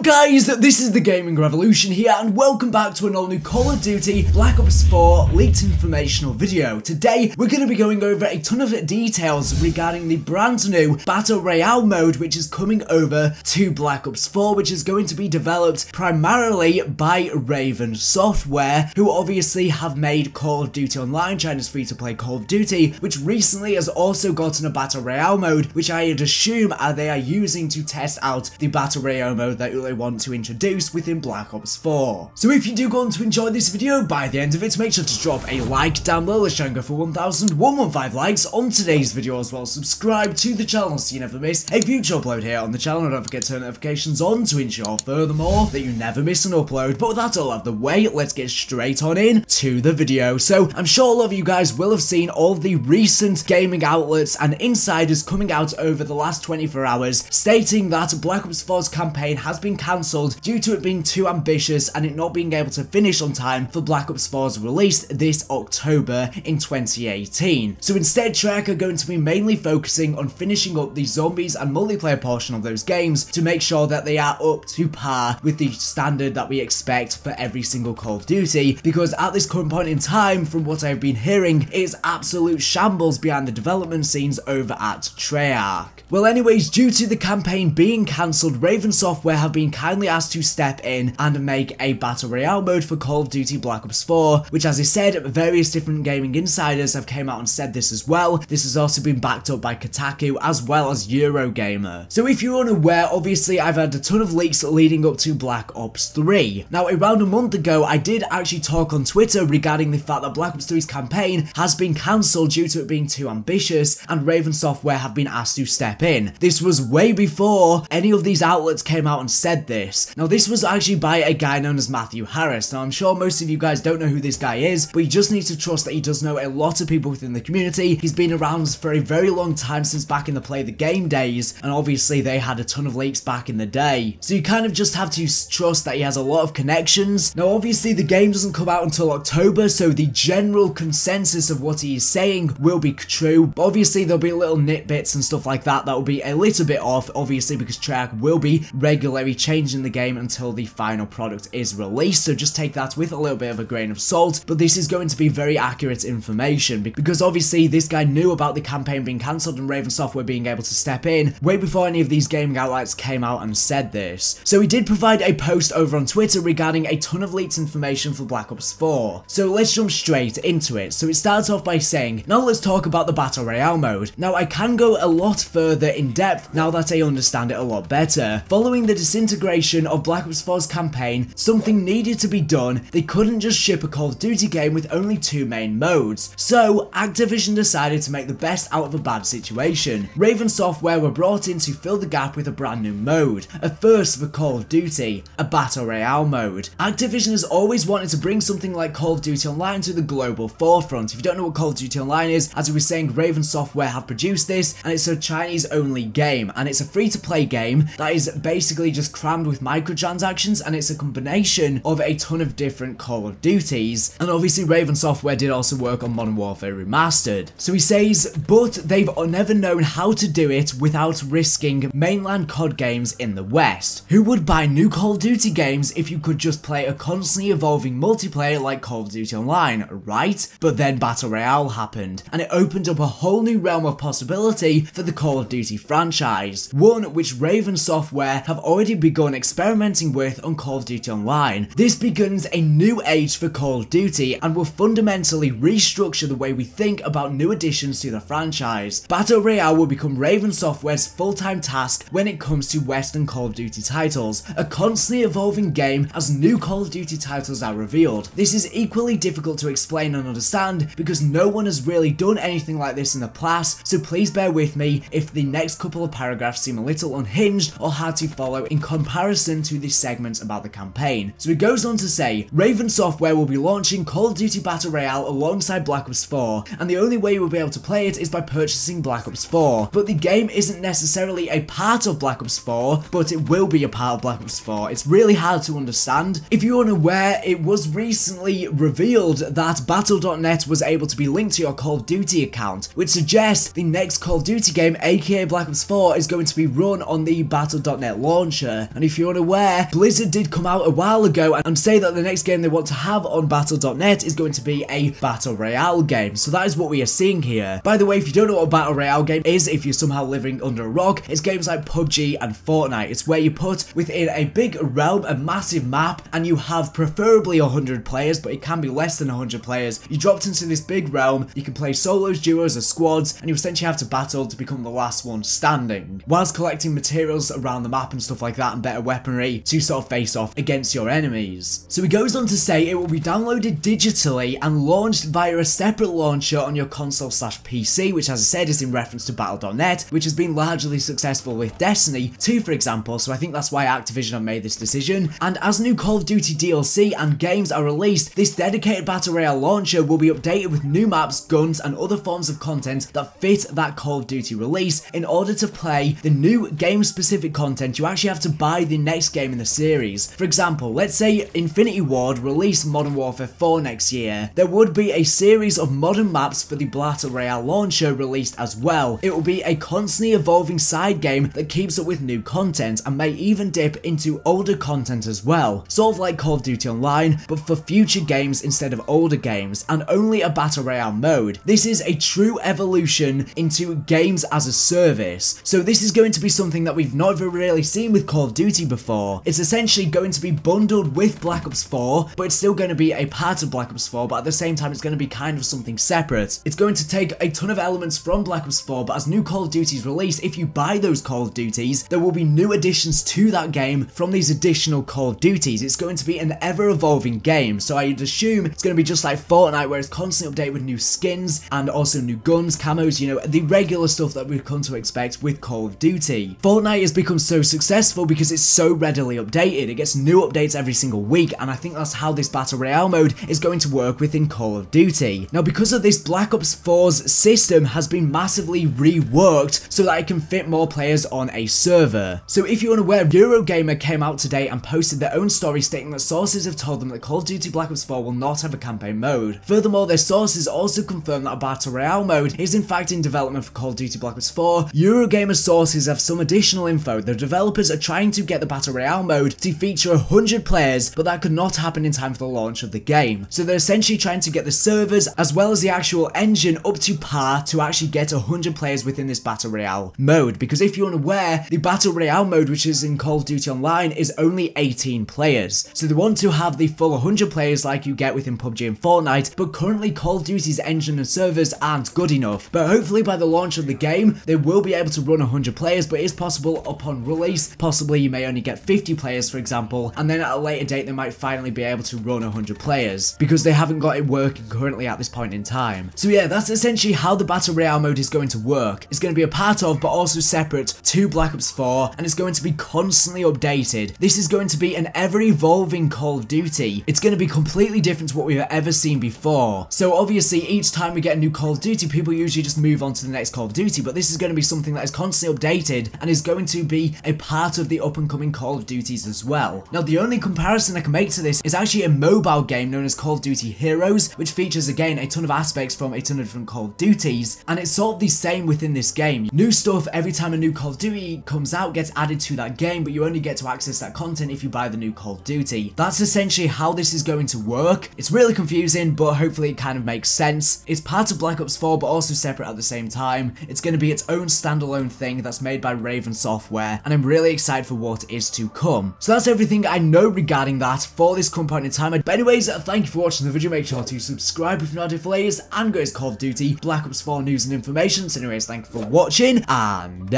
Guys, this is the Gaming Revolution here, and welcome back to an all-new Call of Duty Black Ops 4 leaked informational video. Today, we're going to be going over a ton of details regarding the brand new Battle Royale mode, which is coming over to Black Ops 4, which is going to be developed primarily by Raven Software, who obviously have made Call of Duty Online, China's free-to-play Call of Duty, which recently has also gotten a Battle Royale mode, which I'd assume they are using to test out the Battle Royale mode that they want to introduce within Black Ops 4. So if you do go on to enjoy this video, by the end of it, make sure to drop a like down below. Let's try and go for 1,115 likes on today's video as well. Subscribe to the channel so you never miss a future upload here on the channel, and don't forget to turn notifications on to ensure furthermore that you never miss an upload. But with that all out of the way, let's get straight on in to the video. So I'm sure a lot of you guys will have seen all of the recent gaming outlets and insiders coming out over the last 24 hours stating that Black Ops 4's campaign has been cancelled due to it being too ambitious and it not being able to finish on time for Black Ops 4's release this October in 2018. So instead, Treyarch are going to be mainly focusing on finishing up the zombies and multiplayer portion of those games to make sure that they are up to par with the standard that we expect for every single Call of Duty, because at this current point in time, from what I've been hearing, it's absolute shambles behind the development scenes over at Treyarch. Well anyways, due to the campaign being cancelled, Raven Software have been kindly asked to step in and make a Battle Royale mode for Call of Duty Black Ops 4, which, as I said, various different gaming insiders have came out and said this as well. This has also been backed up by Kotaku as well as Eurogamer. So if you're unaware, obviously I've had a ton of leaks leading up to Black Ops 3. Now around a month ago, I did actually talk on Twitter regarding the fact that Black Ops 3's campaign has been cancelled due to it being too ambitious, and Raven Software have been asked to step in. This was way before any of these outlets came out and said this. Now this was actually by a guy known as Matthew Harris. Now I'm sure most of you guys don't know who this guy is, but you just need to trust that he does know a lot of people within the community. He's been around for a very long time, since back in the Play the Game days, and obviously they had a ton of leaks back in the day. So you kind of just have to trust that he has a lot of connections. Now obviously the game doesn't come out until October, so the general consensus of what he is saying will be true, but obviously there'll be little nitbits and stuff like that will be a little bit off, obviously, because Treyarch will be regularly changing the game until the final product is released, so just take that with a little bit of a grain of salt. But this is going to be very accurate information, because obviously this guy knew about the campaign being cancelled and Raven Software being able to step in way before any of these gaming outlets came out and said this. So he did provide a post over on Twitter regarding a ton of leaked information for Black Ops 4. So let's jump straight into it. So it starts off by saying, now let's talk about the Battle Royale mode. Now I can go a lot further in depth now that I understand it a lot better. Following the disintegration of Black Ops 4's campaign, something needed to be done. They couldn't just ship a Call of Duty game with only two main modes. So Activision decided to make the best out of a bad situation. Raven Software were brought in to fill the gap with a brand new mode, a first for Call of Duty, a Battle Royale mode. Activision has always wanted to bring something like Call of Duty Online to the global forefront. If you don't know what Call of Duty Online is, as we were saying, Raven Software have produced this, and it's a Chinese only game, and it's a free-to-play game that is basically just crammed with microtransactions, and it's a combination of a ton of different Call of Duties. And obviously Raven Software did also work on Modern Warfare Remastered. So he says, but they've never known how to do it without risking mainland COD games in the West. Who would buy new Call of Duty games if you could just play a constantly evolving multiplayer like Call of Duty Online, right? But then Battle Royale happened, and it opened up a whole new realm of possibility for the Call of Duty franchise, one which Raven Software have already begun experimenting with on Call of Duty Online. This begins a new age for Call of Duty and will fundamentally restructure the way we think about new additions to the franchise. Battle Royale will become Raven Software's full-time task when it comes to Western Call of Duty titles, a constantly evolving game as new Call of Duty titles are revealed. This is equally difficult to explain and understand because no one has really done anything like this in the past, so please bear with me if the next couple of paragraphs seem a little unhinged or hard to follow in comparison to this segment about the campaign. So it goes on to say, Raven Software will be launching Call of Duty Battle Royale alongside Black Ops 4, and the only way you will be able to play it is by purchasing Black Ops 4. But the game isn't necessarily a part of Black Ops 4, but it will be a part of Black Ops 4. It's really hard to understand. If you're unaware, it was recently revealed that Battle.net was able to be linked to your Call of Duty account, which suggests the next Call of Duty game, aka Black Ops 4, is going to be run on the Battle.net launcher. And if you're unaware, Blizzard did come out a while ago and say that the next game they want to have on Battle.net is going to be a Battle Royale game. So that is what we are seeing here. By the way, if you don't know what a Battle Royale game is, if you're somehow living under a rock, it's games like PUBG and Fortnite. It's where you put within a big realm, a massive map, and you have preferably 100 players, but it can be less than 100 players. You dropped into this big realm, you can play solos, duos, or squads, and you essentially have to battle to become the last one standing, whilst collecting materials around the map and stuff like that, and better weaponry to sort of face off against your enemies. So he goes on to say it will be downloaded digitally and launched via a separate launcher on your console/PC, which as I said is in reference to Battle.net, which has been largely successful with Destiny 2, for example, so I think that's why Activision have made this decision. And as new Call of Duty DLC and games are released, this dedicated Battle Royale launcher will be updated with new maps, guns, and other forms of content that fit that Call of Duty release. In order to play the new game-specific content, you actually have to buy the next game in the series. For example, let's say Infinity Ward release Modern Warfare 4 next year. There would be a series of modern maps for the Battle Royale launcher released as well. It will be a constantly evolving side game that keeps up with new content and may even dip into older content as well. Sort of like Call of Duty Online, but for future games instead of older games, and only a Battle Royale mode. This is a true evolution into games as a service. So this is going to be something that we've never really seen with Call of Duty before. It's essentially going to be bundled with Black Ops 4, but it's still going to be a part of Black Ops 4, but at the same time it's going to be kind of something separate. It's going to take a ton of elements from Black Ops 4, but as new Call of Duties release, if you buy those Call of Duties, there will be new additions to that game from these additional Call of Duties. It's going to be an ever-evolving game, so I'd assume it's going to be just like Fortnite, where it's constantly updated with new skins and also new guns, camos, you know, the regular stuff that we've come to expect with Call of Duty. Fortnite has become so successful because it's so readily updated. It gets new updates every single week, and I think that's how this Battle Royale mode is going to work within Call of Duty. Now, because of this, Black Ops 4's system has been massively reworked so that it can fit more players on a server. So if you're unaware, Eurogamer came out today and posted their own story stating that sources have told them that Call of Duty Black Ops 4 will not have a campaign mode. Furthermore, their sources also confirmed that a Battle Royale mode is in fact in development for Call of Duty Black Ops 4. Eurogamer sources have some additional info. The developers are trying to get the Battle Royale mode to feature 100 players, but that could not happen in time for the launch of the game. So they're essentially trying to get the servers as well as the actual engine up to par to actually get 100 players within this Battle Royale mode. Because if you're unaware, the Battle Royale mode, which is in Call of Duty Online, is only 18 players. So they want to have the full 100 players like you get within PUBG and Fortnite, but currently Call of Duty's engine and servers aren't good enough. But hopefully by the launch of the game, they will be able to run 100 players, but it is possible upon release, possibly you may only get 50 players, for example, and then at a later date they might finally be able to run 100 players, because they haven't got it working currently at this point in time. So yeah, that's essentially how the Battle Royale mode is going to work. It's going to be a part of, but also separate to Black Ops 4, and it's going to be constantly updated. This is going to be an ever-evolving Call of Duty. It's going to be completely different to what we've ever seen before. So obviously, each time we get a new Call of Duty, people usually just move on to the next Call of Duty, but this is going to be something that is constantly updated and is going to be a part of the up-and-coming Call of Duties as well. Now, the only comparison I can make to this is actually a mobile game known as Call of Duty Heroes, which features, again, a ton of aspects from a ton of different Call of Duties, and it's sort of the same within this game. New stuff every time a new Call of Duty comes out gets added to that game, but you only get to access that content if you buy the new Call of Duty. That's essentially how this is going to work. It's really confusing, but hopefully it kind of makes sense. It's part of Black Ops 4, but also separate at the same time. It's going to be its own standalone thing that's made by Raven Software, and I'm really excited for what is to come. So that's everything I know regarding that for this current point in time. But anyways, thank you for watching the video. Make sure to subscribe if you're not for latest and greatest Call of Duty Black Ops 4 news and information. So anyways, thank you for watching, and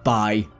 bye.